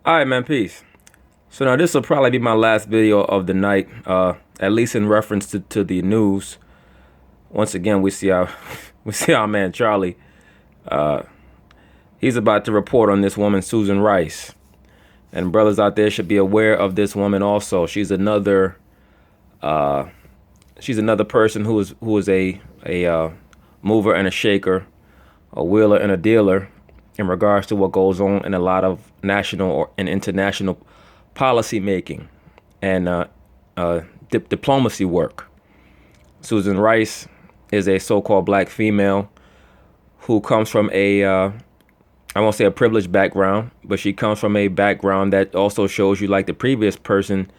All right, man. Peace. So now this will probably be my last video of the night, at least in reference to the news. Once again, we see our we see our man Charlie. He's about to report on this woman, Susan Rice, and brothers out there should be aware of this woman also. She's another person who is a mover and a shaker, a wheeler and a dealer in regards to what goes on in a lot of national and international policy making and diplomacy work. Susan Rice is a so-called black female who comes from I won't say a privileged background, but she comes from a background that also shows you, like the previous person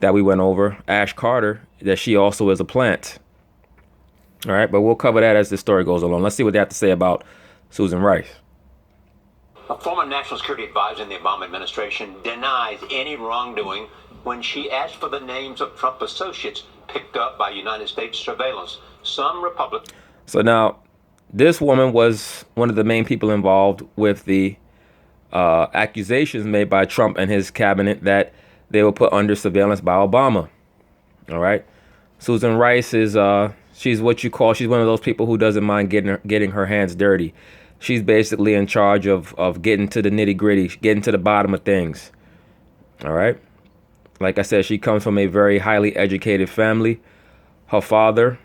that we went over, Ash Carter, that she also is a plant. All right, but we'll cover that as the story goes along. Let's see what they have to say about Susan Rice. A former national security advisor in the Obama administration denies any wrongdoing when she asked for the names of Trump associates picked up by United States surveillance. Some Republicans. So now, this woman was one of the main people involved with the accusations made by Trump and his cabinet that they were put under surveillance by Obama. All right. Susan Rice is she's what you call, she's one of those people who doesn't mind getting her hands dirty. She's basically in charge of getting to the nitty gritty, getting to the bottom of things. All right. Like I said, she comes from a very highly educated family. Her father,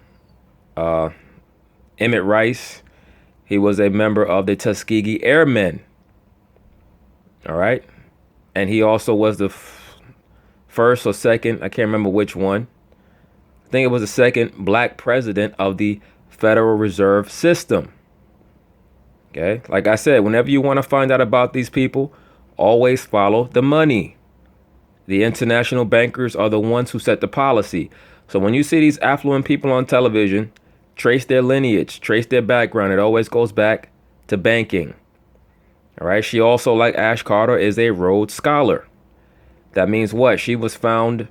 Emmett Rice, he was a member of the Tuskegee Airmen. All right. And he also was the first or second, I can't remember which one. I think it was the second black president of the Federal Reserve System. Okay. Like I said, whenever you want to find out about these people, always follow the money. The international bankers are the ones who set the policy. So when you see these affluent people on television, trace their lineage, trace their background. It always goes back to banking. All right. She also, like Ash Carter, is a Rhodes Scholar. That means what? She was found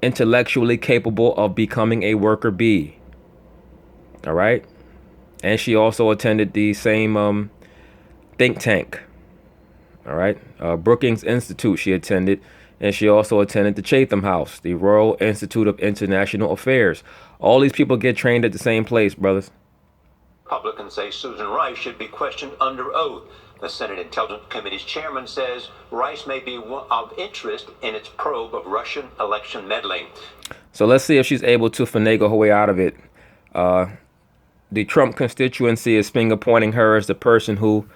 intellectually capable of becoming a worker bee. All right. And she also attended the same think tank. All right. Brookings Institute she attended. And she also attended the Chatham House, the Royal Institute of International Affairs. All these people get trained at the same place, brothers. Republicans say Susan Rice should be questioned under oath. The Senate Intelligence Committee's chairman says Rice may be of interest in its probe of Russian election meddling. So let's see if she's able to finagle her way out of it. The Trump constituency is finger pointing her as the person who,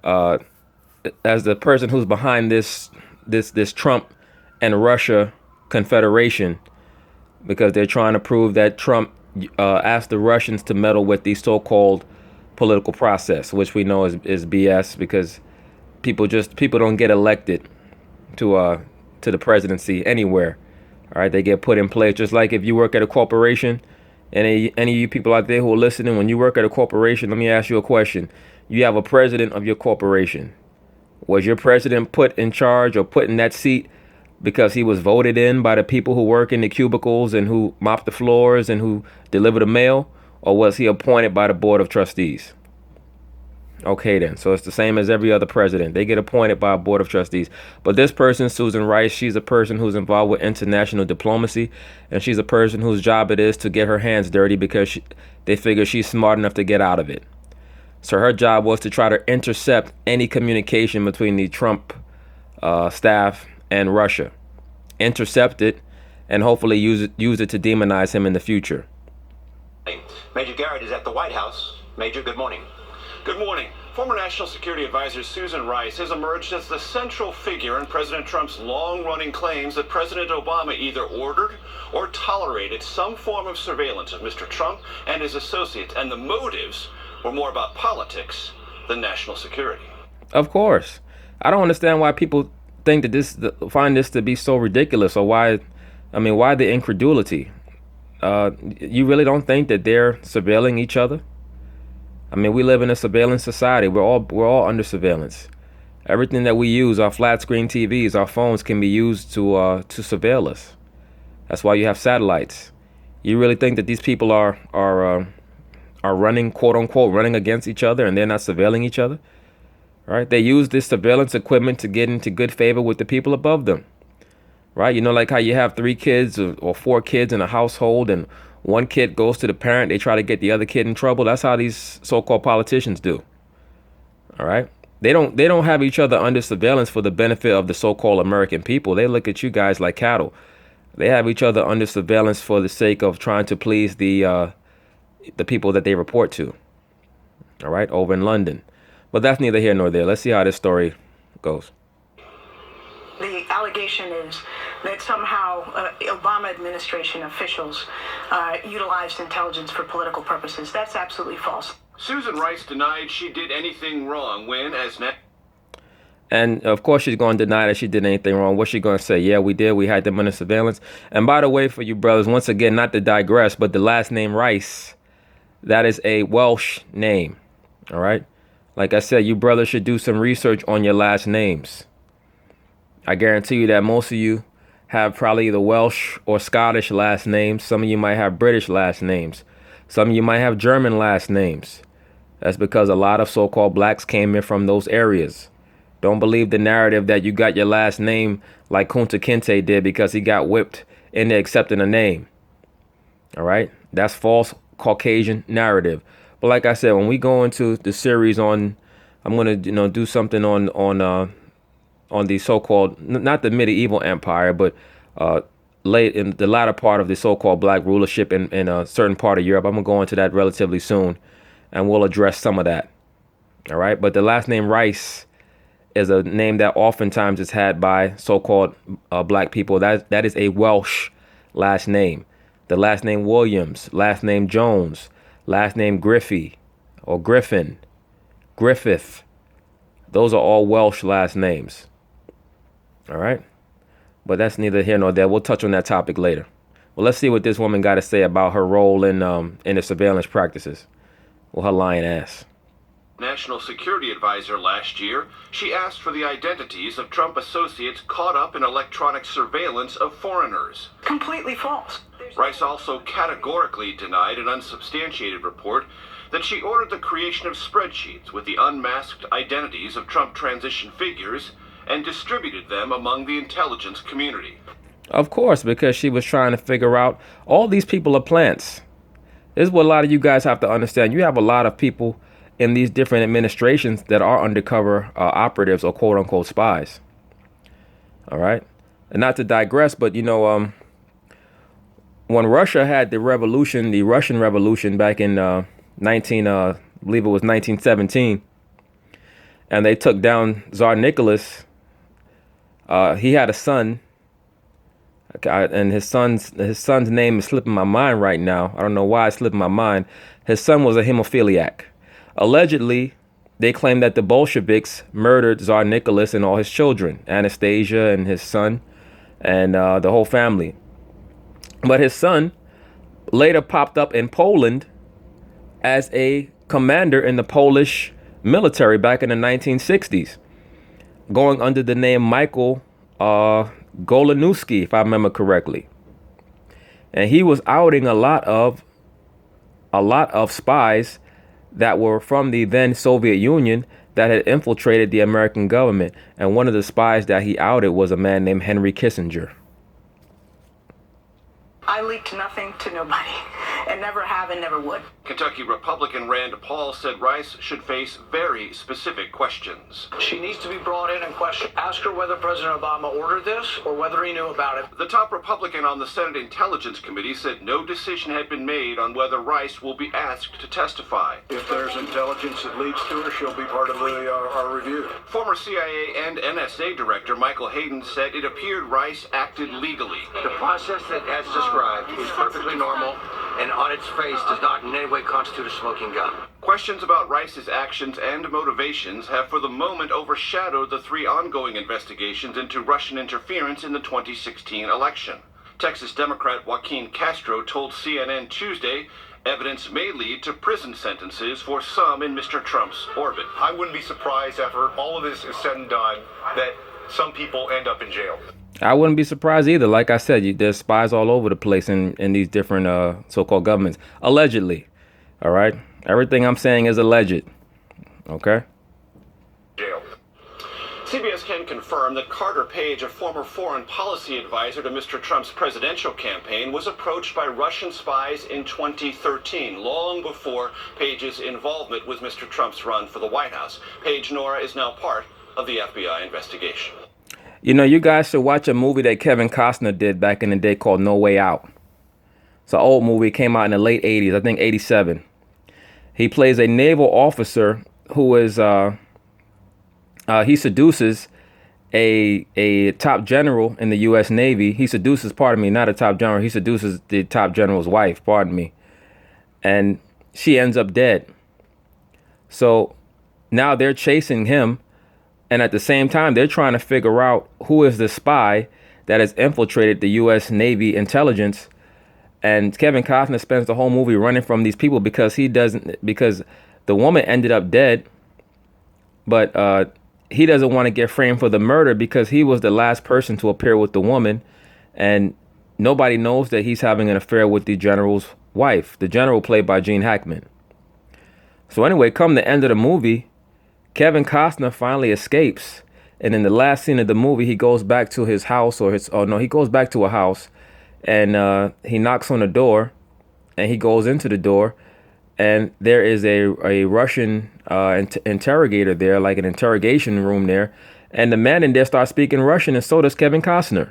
who's behind this Trump and Russia confederation, because they're trying to prove that Trump asked the Russians to meddle with the so-called political process, which we know is BS, because people don't get elected to the presidency anywhere. All right, they get put in place. Just like if you work at a corporation, and any of you people out there who are listening, when you work at a corporation, let me ask you a question. You have a president of your corporation. Was your president put in charge or put in that seat because he was voted in by the people who work in the cubicles and who mop the floors and who deliver the mail? Or was he appointed by the board of trustees? Okay, then. So it's the same as every other president. They get appointed by a board of trustees. But this person, Susan Rice, she's a person who's involved with international diplomacy. And she's a person whose job it is to get her hands dirty because they figure she's smart enough to get out of it. So her job was to try to intercept any communication between the Trump staff and Russia. Intercept it and hopefully use it to demonize him in the future. Major Garrett is at the White House. Major, good morning. Good morning. Former National Security Advisor Susan Rice has emerged as the central figure in President Trump's long-running claims that President Obama either ordered or tolerated some form of surveillance of Mr. Trump and his associates, and the motives were more about politics than national security. Of course. I don't understand why people think that find this to be so ridiculous, or why the incredulity? You really don't think that they're surveilling each other? I mean, we live in a surveillance society. We're all under surveillance. Everything that we use, our flat screen TVs, our phones, can be used to surveil us. That's why you have satellites. You really think that these people are running, quote unquote, running against each other, and they're not surveilling each other? All right. They use this surveillance equipment to get into good favor with the people above them. Right. You know, like how you have 3 kids or 4 kids in a household, and one kid goes to the parent. They try to get the other kid in trouble. That's how these so-called politicians do. All right. They don't have each other under surveillance for the benefit of the so-called American people. They look at you guys like cattle. They have each other under surveillance for the sake of trying to please the people that they report to. All right, over in London. But that's neither here nor there. Let's see how this story goes. The allegation is that somehow Obama administration officials utilized intelligence for political purposes. That's absolutely false. Susan Rice denied she did anything wrong when, And of course, she's going to deny that she did anything wrong. What's she going to say? Yeah, we did. We had them under surveillance. And by the way, for you brothers, once again, not to digress, but the last name Rice, that is a Welsh name. All right. Like I said, you brothers should do some research on your last names. I guarantee you that most of you have probably either Welsh or Scottish last names. Some of you might have British last names. Some of you might have German last names. That's because a lot of so-called blacks came in from those areas. Don't believe the narrative that you got your last name like Kunta Kinte did because he got whipped into accepting a name. All right. That's false Caucasian narrative. But like I said, when we go into the series on, I'm going to, do something on the so-called, not the medieval empire, but late in the latter part of the so-called black rulership in a certain part of Europe. I'm going to go into that relatively soon, and we'll address some of that. All right. But the last name Rice is a name that oftentimes is had by so-called black people. That is a Welsh last name. The last name Williams, last name Jones, last name Griffey or Griffin, Griffith. Those are all Welsh last names. All right. But that's neither here nor there. We'll touch on that topic later. Well, let's see what this woman got to say about her role in the surveillance practices. Well, her lying ass. National Security Advisor last year, she asked for the identities of Trump associates caught up in electronic surveillance of foreigners. Completely false. Rice also categorically denied an unsubstantiated report that she ordered the creation of spreadsheets with the unmasked identities of Trump transition figures and distributed them among the intelligence community. Of course, because she was trying to figure out all these people are plants. This is what a lot of you guys have to understand. You have a lot of people in these different administrations that are undercover operatives or quote unquote spies. All right. And not to digress, but, when Russia had the revolution, the Russian Revolution back in I believe it was 1917, and they took down Tsar Nicholas, he had a son. And his son's name is slipping my mind right now. I don't know why it's slipping my mind. His son was a hemophiliac. Allegedly, they claim that the Bolsheviks murdered Tsar Nicholas and all his children, Anastasia and his son, and the whole family. But his son later popped up in Poland as a commander in the Polish military back in the 1960s, going under the name Michael Golanowski, if I remember correctly. And he was outing a lot of spies that were from the then Soviet Union that had infiltrated the American government. And one of the spies that he outed was a man named Henry Kissinger. I leaked nothing to nobody, and never have and never would. Kentucky Republican Rand Paul said Rice should face very specific questions. She needs to be brought in and questioned. Ask her whether President Obama ordered this or whether he knew about it. The top Republican on the Senate Intelligence Committee said no decision had been made on whether Rice will be asked to testify. If there's intelligence that leads to her, she'll be part of our review. Former CIA and NSA Director Michael Hayden said it appeared Rice acted legally. The process that as described is perfectly normal and on its face does not in any way constitute a smoking gun. Questions about Rice's actions and motivations have for the moment overshadowed the 3 ongoing investigations into Russian interference in the 2016 election. Texas Democrat Joaquin Castro told CNN Tuesday evidence may lead to prison sentences for some in Mr. Trump's orbit. I wouldn't be surprised after all of this is said and done that some people end up in jail. I wouldn't be surprised either. Like I said, there's spies all over the place in these different so-called governments. Allegedly. All right. Everything I'm saying is alleged. Okay. Jail. CBS can confirm that Carter Page, a former foreign policy advisor to Mr. Trump's presidential campaign, was approached by Russian spies in 2013, long before Page's involvement with Mr. Trump's run for the White House. Page Nora is now part of the FBI investigation. You know, you guys should watch a movie that Kevin Costner did back in the day called No Way Out. It's an old movie. It came out in the late 80s, I think 87. He plays a naval officer who is... he seduces a top general in the U.S. Navy. He seduces, pardon me, not a top general. He seduces the top general's wife, pardon me. And she ends up dead. So now they're chasing him. And at the same time, they're trying to figure out who is the spy that has infiltrated the U.S. Navy intelligence. And Kevin Costner spends the whole movie running from these people because because the woman ended up dead. But he doesn't want to get framed for the murder because he was the last person to appear with the woman. And nobody knows that he's having an affair with the general's wife, the general played by Gene Hackman. So anyway, come the end of the movie, Kevin Costner finally escapes. And in the last scene of the movie, he goes back to his house he goes back to a house and he knocks on the door and he goes into the door. And there is a Russian interrogator there, like an interrogation room there. And the man in there starts speaking Russian, and so does Kevin Costner.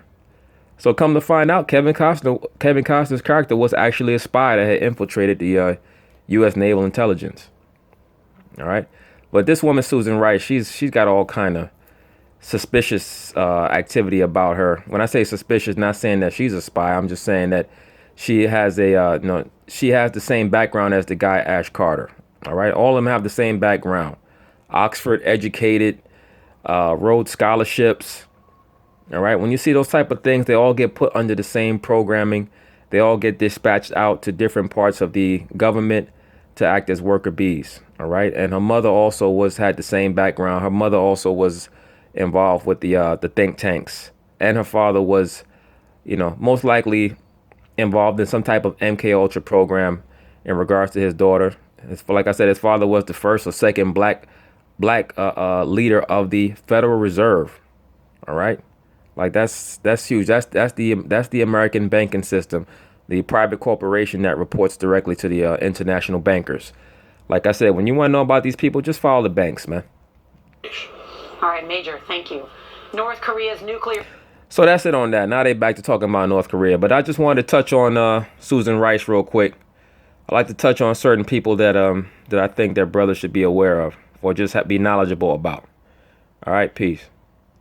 So come to find out, Kevin Costner's character was actually a spy that had infiltrated the U.S. naval intelligence. All right. But this woman, Susan Rice, she's got all kind of suspicious activity about her. When I say suspicious, not saying that she's a spy. I'm just saying that she has she has the same background as the guy Ash Carter. All right. All of them have the same background. Oxford educated, Rhodes scholarships. All right. When you see those type of things, they all get put under the same programming. They all get dispatched out to different parts of the government to act as worker bees. All right. And her mother also had the same background. Her mother also was involved with the think tanks. And her father was, most likely involved in some type of MK Ultra program in regards to his daughter. Like I said, his father was the first or second black leader of the Federal Reserve. All right. Like that's huge. That's the American banking system, the private corporation that reports directly to the international bankers. Like I said, when you want to know about these people, just follow the banks, man. All right, Major, thank you. North Korea's nuclear... So that's it on that. Now they back to talking about North Korea. But I just wanted to touch on Susan Rice real quick. I like to touch on certain people that I think their brothers should be aware of or just be knowledgeable about. All right, peace.